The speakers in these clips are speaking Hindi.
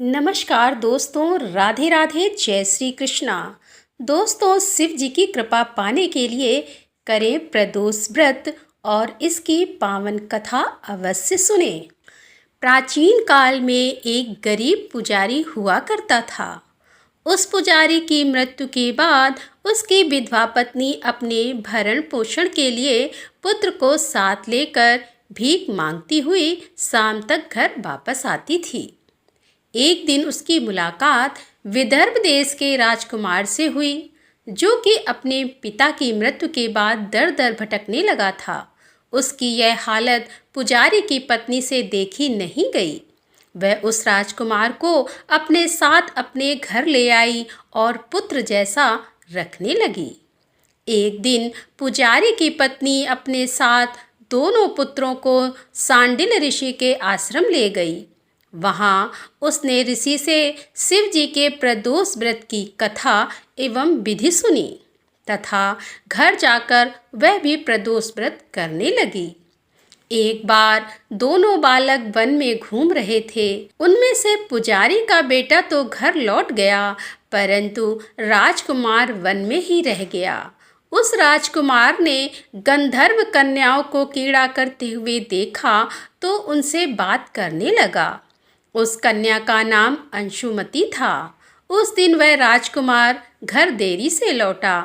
नमस्कार दोस्तों, राधे राधे, जय श्री कृष्णा। दोस्तों, शिव जी की कृपा पाने के लिए करें प्रदोष व्रत और इसकी पावन कथा अवश्य सुने। प्राचीन काल में एक गरीब पुजारी हुआ करता था। उस पुजारी की मृत्यु के बाद उसकी विधवा पत्नी अपने भरण पोषण के लिए पुत्र को साथ लेकर भीख मांगती हुई शाम तक घर वापस आती थी। एक दिन उसकी मुलाकात विदर्भ देश के राजकुमार से हुई, जो कि अपने पिता की मृत्यु के बाद दर दर भटकने लगा था। उसकी यह हालत पुजारी की पत्नी से देखी नहीं गई। वह उस राजकुमार को अपने साथ अपने घर ले आई और पुत्र जैसा रखने लगी। एक दिन पुजारी की पत्नी अपने साथ दोनों पुत्रों को सांडिल ऋषि के आश्रम ले गई। वहाँ उसने ऋषि से शिव जी के प्रदोष व्रत की कथा एवं विधि सुनी तथा घर जाकर वह भी प्रदोष व्रत करने लगी। एक बार दोनों बालक वन में घूम रहे थे। उनमें से पुजारी का बेटा तो घर लौट गया, परंतु राजकुमार वन में ही रह गया। उस राजकुमार ने गंधर्व कन्याओं को कीड़ा करते हुए देखा तो उनसे बात करने लगा। उस कन्या का नाम अंशुमति था। उस दिन वह राजकुमार घर देरी से लौटा।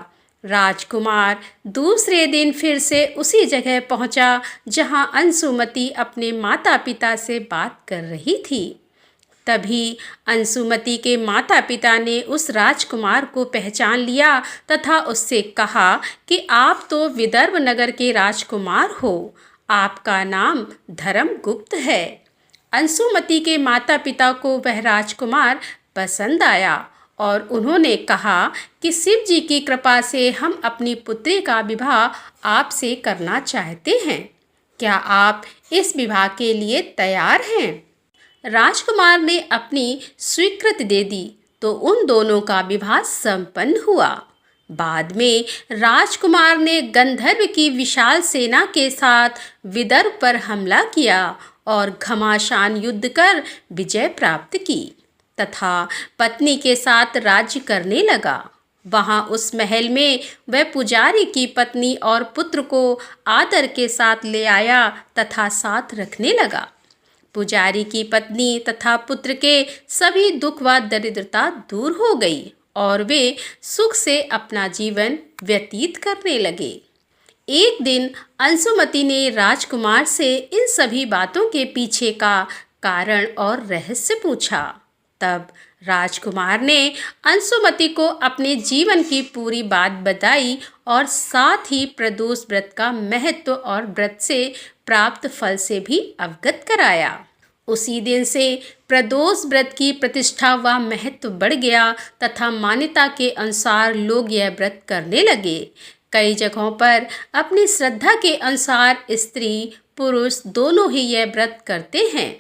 राजकुमार दूसरे दिन फिर से उसी जगह पहुंचा जहां अंशुमति अपने माता पिता से बात कर रही थी। तभी अंशुमति के माता पिता ने उस राजकुमार को पहचान लिया तथा उससे कहा कि आप तो विदर्भ नगर के राजकुमार हो, आपका नाम धर्मगुप्त है। अंशुमति के माता पिता को वह राजकुमार पसंद आया और उन्होंने कहा कि शिव जी की कृपा से हम अपनी पुत्री का विवाह आपसे करना चाहते हैं। क्या आप इस विवाह के लिए तैयार हैं? राजकुमार ने अपनी स्वीकृति दे दी तो उन दोनों का विवाह संपन्न हुआ। बाद में राजकुमार ने गंधर्व की विशाल सेना के साथ विदर्भ पर हमला किया और घमासान युद्ध कर विजय प्राप्त की तथा पत्नी के साथ राज्य करने लगा। वहां उस महल में वह पुजारी की पत्नी और पुत्र को आदर के साथ ले आया तथा साथ रखने लगा। पुजारी की पत्नी तथा पुत्र के सभी दुख व दरिद्रता दूर हो गई और वे सुख से अपना जीवन व्यतीत करने लगे। एक दिन अंशुमति ने राजकुमार से इन सभी बातों के पीछे का कारण और रहस्य पूछा। तब राजकुमार ने अंशुमति को अपने जीवन की पूरी बात बताई और साथ ही प्रदोष व्रत का महत्व और व्रत से प्राप्त फल से भी अवगत कराया। उसी दिन से प्रदोष व्रत की प्रतिष्ठा व महत्व बढ़ गया तथा मान्यता के अनुसार लोग यह व्रत करने लगे। कई जगहों पर अपनी श्रद्धा के अनुसार स्त्री पुरुष दोनों ही यह व्रत करते हैं।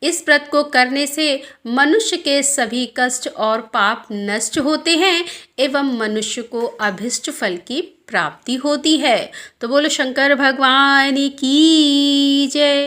इस व्रत को करने से मनुष्य के सभी कष्ट और पाप नष्ट होते हैं एवं मनुष्य को अभीष्ट फल की प्राप्ति होती है। तो बोलो शंकर भगवान की जय।